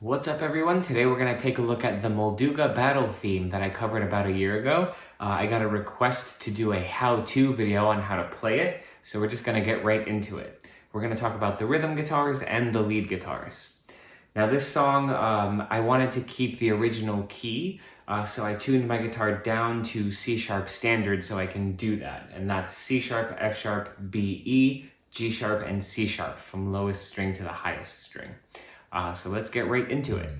What's up, everyone? Today we're going to take a look at the Molduga battle theme that I covered about a year ago. I got a request to do a how-to video on how to play it, so we're just going to get right into it. We're going to talk about the rhythm guitars and the lead guitars. Now this song, I wanted to keep the original key, so I tuned my guitar down to C sharp standard so I can do that. And that's C sharp, F sharp, B, E, G sharp, and C sharp from lowest string to the highest string. So let's get right into it.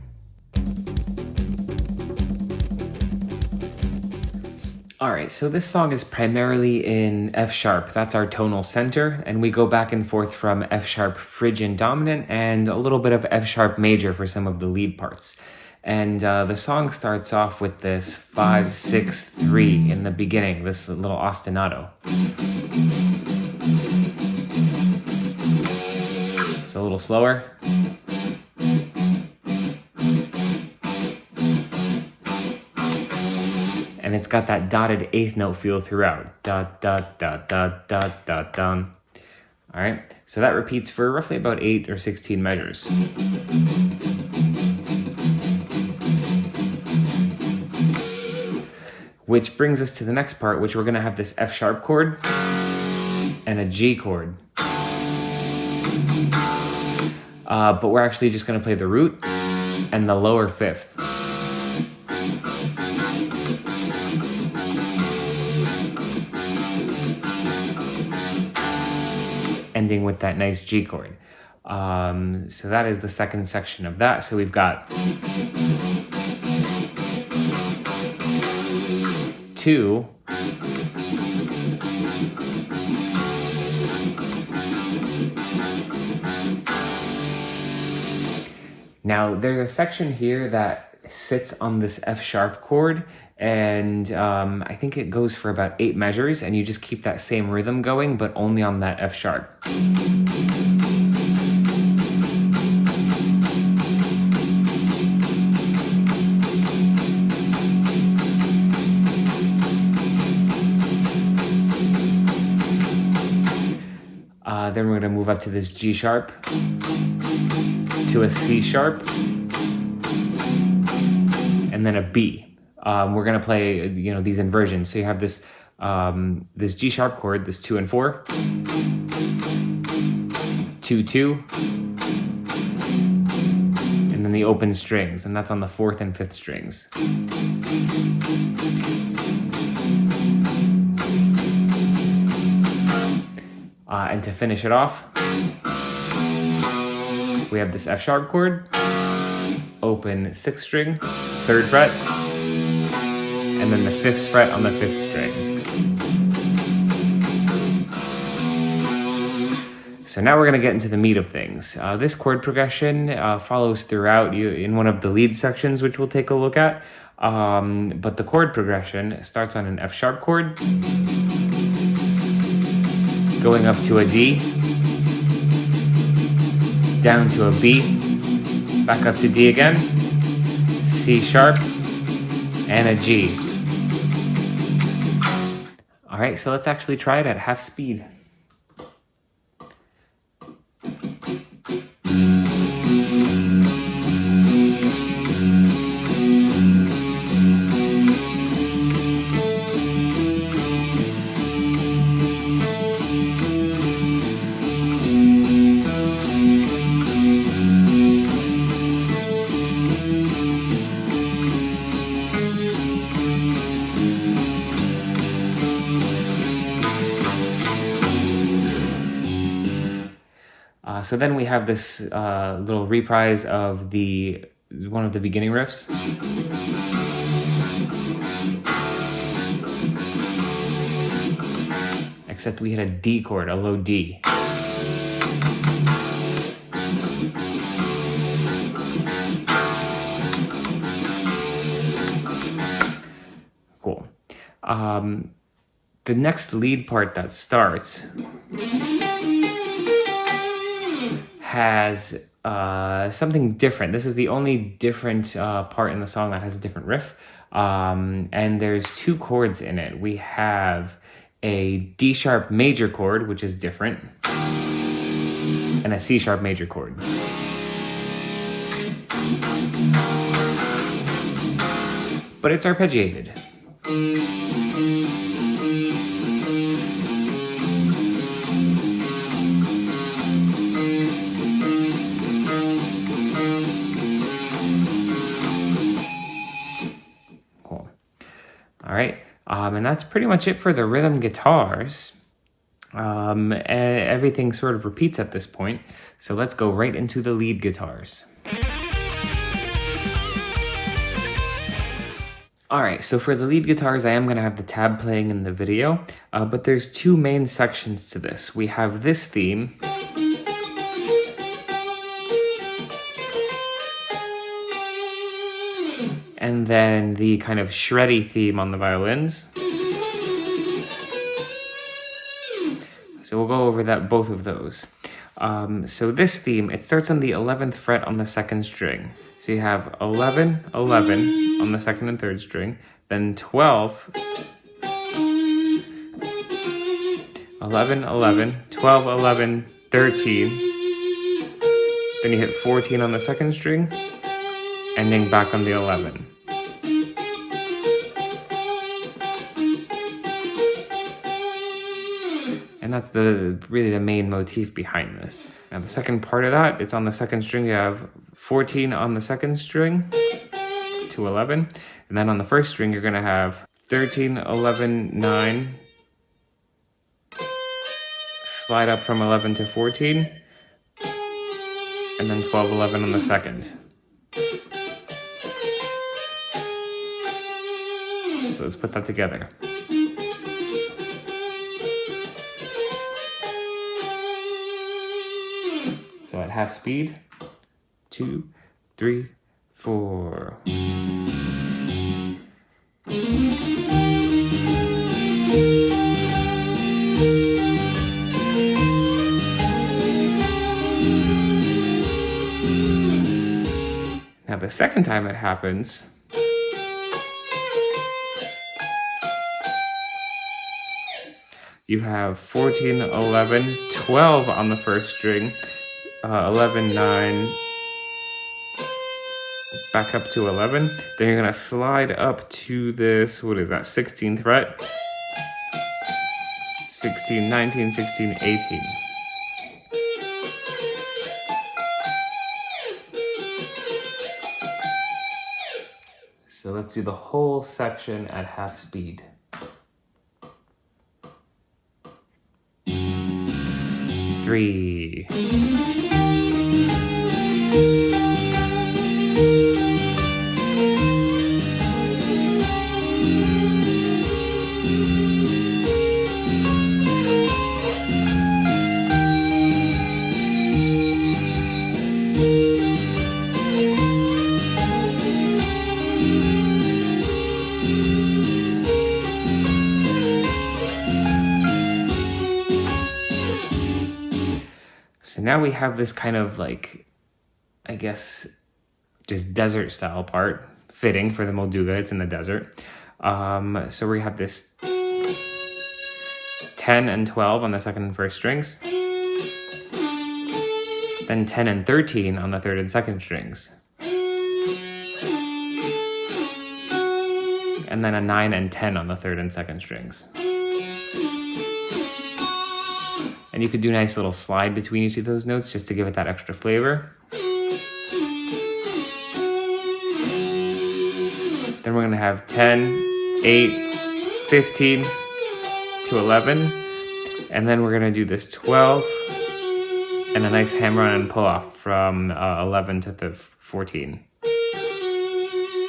Alright, so this song is primarily in F sharp, that's our tonal center, and we go back and forth from F sharp Phrygian dominant and a little bit of F sharp major for some of the lead parts. And the song starts off with this 5-6-3 in the beginning, this little ostinato. So a little slower. And it's got that dotted eighth note feel throughout. Da da da da da da da. All right, so that repeats for roughly about 8 or 16 measures. Which brings us to the next part, which we're gonna have this F sharp chord and a G chord. But we're actually just gonna play the root and the lower fifth. Ending with that nice G chord. So that is the second section of that. So we've got 2, now there's a section here that sits on this F sharp chord, and I think it goes for about 8 measures, and you just keep that same rhythm going, but only on that F sharp. Then we're going to move up to this G sharp, to a C sharp, and then a B. We're going to play, these inversions. So you have this this G sharp chord, this 2 and 4, 2 2, and then the open strings, and that's on the 4th and 5th strings. And to finish it off, we have this F sharp chord, open 6th string, 3rd fret, and then the 5th fret on the 5th string. So now we're going to get into the meat of things. This chord progression follows throughout in one of the lead sections, which we'll take a look at. But the chord progression starts on an F sharp chord, going up to a D, down to a B, back up to D again, C sharp, and a G. All right, so let's actually try it at half speed. So then we have this little reprise of one of the beginning riffs. Except we hit a D chord, a low D. Cool. The next lead part that starts has something different. This is the only different part in the song that has a different riff. And there's 2 chords in it. We have a D sharp major chord, which is different, and a C sharp major chord. but it's arpeggiated. Cool. All right, and that's pretty much it for the rhythm guitars. And everything sort of repeats at this point. So let's go right into the lead guitars. All right, so for the lead guitars, I am gonna have the tab playing in the video, but there's two main sections to this. We have this theme, and then the kind of shreddy theme on the violins. So we'll go over both of those. So this theme, it starts on the 11th fret on the 2nd string. So you have 11, 11 on the 2nd and 3rd string, then 12, 11, 11, 12, 11, 13, then you hit 14 on the 2nd string, ending back on the 11. And that's really the main motif behind this. Now the second part of that, it's on the 2nd string. You have 14 on the 2nd string to 11. And then on the 1st string, you're gonna have 13, 11, 9. Slide up from 11 to 14. And then 12, 11 on the 2nd. So let's put that together. So at half speed, 2, 3, 4. Now the second time it happens, you have 14, 11, 12 on the 1st string, 11, 9, back up to 11. Then you're gonna slide up to this, what is that, 16th fret? 16, 19, 16, 18. So let's do the whole section at half speed. 3. So now we have this kind of like, I guess, just desert style part, fitting for the Molduga, it's in the desert. So we have this 10 and 12 on the 2nd and 1st strings. Then 10 and 13 on the 3rd and 2nd strings. And then a 9 and 10 on the 3rd and 2nd strings. And you could do a nice little slide between each of those notes just to give it that extra flavor. Then we're gonna have 10, 8, 15 to 11. And then we're gonna do this 12 and a nice hammer on and pull off from 11 to the 14.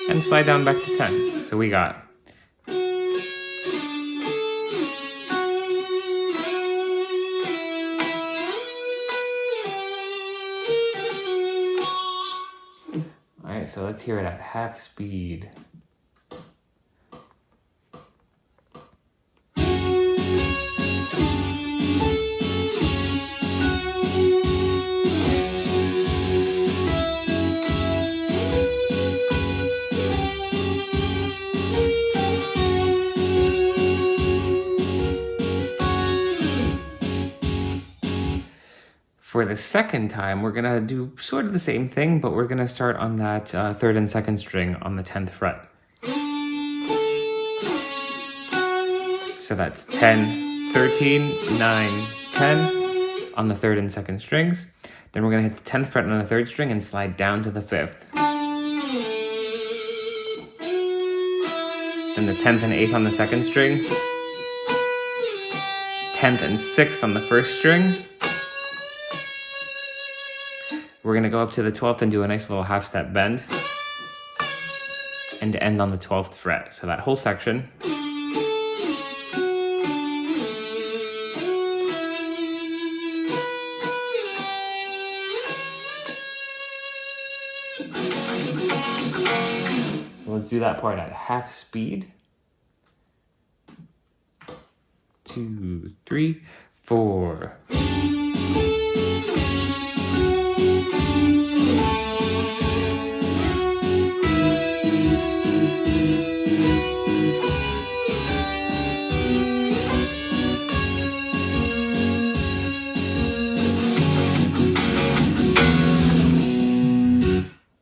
And slide down back to 10. So we got so let's hear it at half speed. For the second time, we're gonna do sort of the same thing, but we're gonna start on that 3rd and 2nd string on the 10th fret. So that's 10, 13, 9, 10 on the 3rd and 2nd strings. Then we're going to hit the 10th fret on the 3rd string and slide down to the 5th. Then the 10th and 8th on the 2nd string. 10th and 6th on the 1st string. We're going to go up to the 12th and do a nice little half step bend. And end on the 12th fret. So that whole section. So let's do that part at half speed. 2, 3, 4.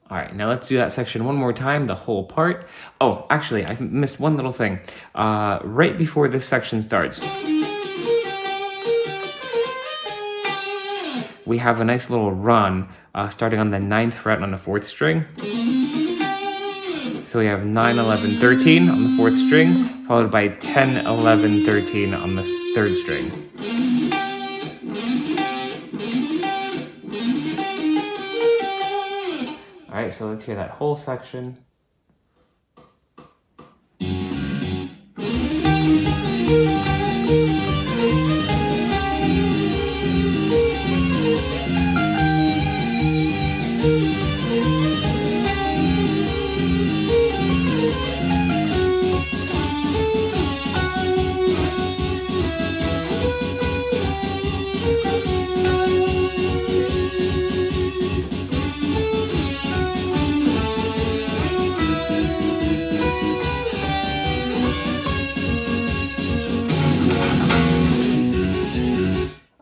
All right, now let's do that section one more time, the whole part. Oh, actually, I missed one little thing. Right before this section starts, we have a nice little run starting on the 9th fret on the 4th string. So we have 9, 11, 13 on the 4th string, followed by 10, 11, 13 on the 3rd string. All right, so let's hear that whole section.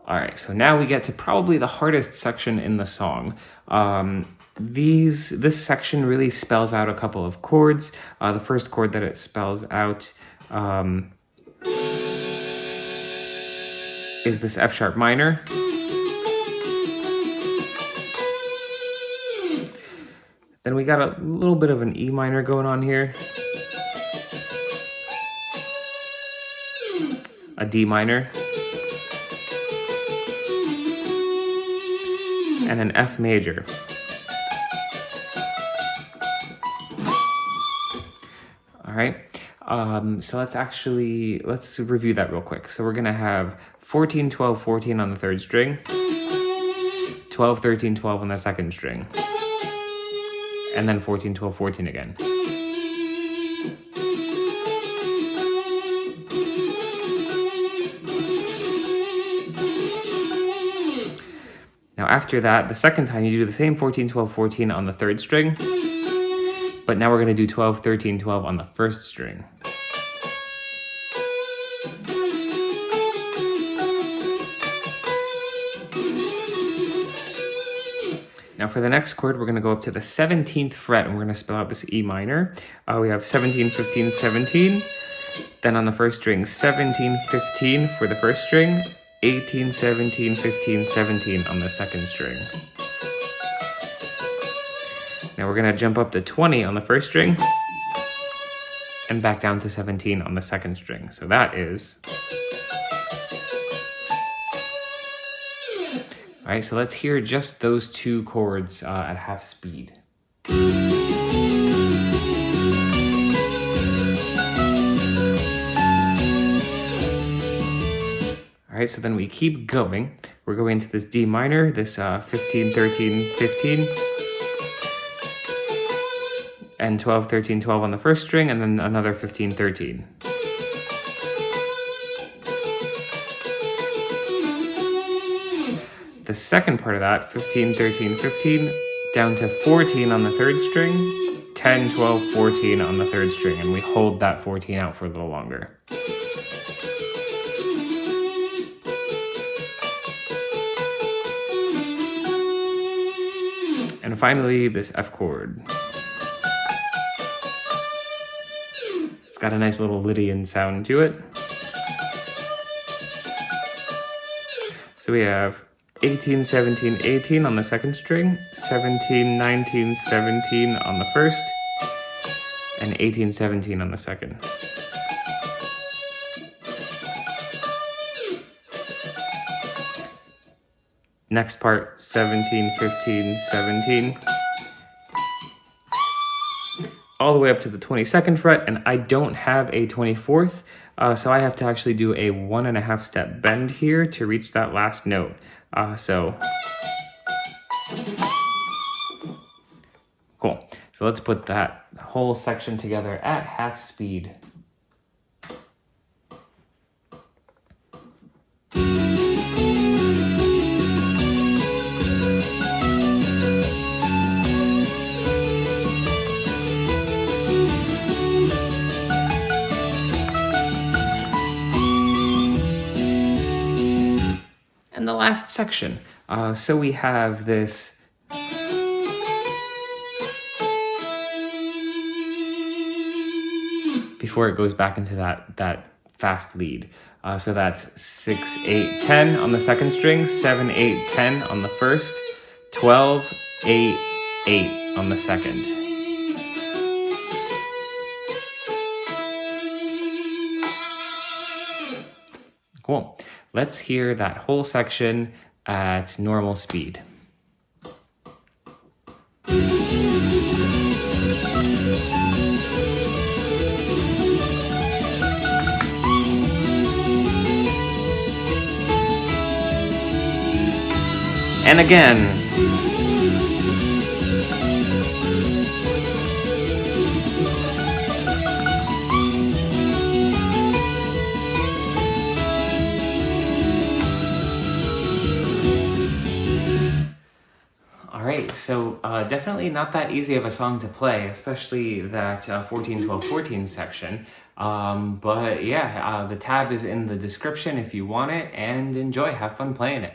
All right, so now we get to probably the hardest section in the song. This section really spells out a couple of chords. The first chord that it spells out is this F sharp minor. Then we got a little bit of an E minor going on here. A D minor. And an F major. All right, so let's review that real quick. So we're gonna have 14, 12, 14 on the 3rd string, 12, 13, 12 on the 2nd string, and then 14, 12, 14 again. Now after that, the second time you do the same 14, 12, 14 on the 3rd string, but now we're going to do 12, 13, 12 on the 1st string. Now for the next chord, we're going to go up to the 17th fret and we're going to spell out this E minor. We have 17, 15, 17. Then on the 1st string, 17, 15 for the 1st string. 18, 17, 15, 17 on the 2nd string. Now we're going to jump up to 20 on the 1st string and back down to 17 on the 2nd string. So that is... All right, so let's hear just those two chords at half speed. All right, so then we keep going. We're going to this D minor, this 15, 13, 15, and 12, 13, 12 on the 1st string, and then another 15, 13. The second part of that, 15, 13, 15, down to 14 on the 3rd string, 10, 12, 14 on the 3rd string, and we hold that 14 out for a little longer. And finally, this F chord. It's got a nice little Lydian sound to it. So we have 18, 17, 18 on the second string, 17, 19, 17 on the first, and 18, 17 on the second. Next part, 17, 15, 17. All the way up to the 22nd fret, and I don't have a 24th, so I have to actually do a 1.5 step bend here to reach that last note. Cool. So let's put that whole section together at half speed. And the last section. So we have this before it goes back into that fast lead. So that's 6, 8, 10 on the second string, 7, 8, 10 on the first, 12, 8, 8 on the second. Cool. Let's hear that whole section at normal speed. And again. Alright, so definitely not that easy of a song to play, especially that 14, 12, 14 section. But yeah, the tab is in the description if you want it, and enjoy, have fun playing it.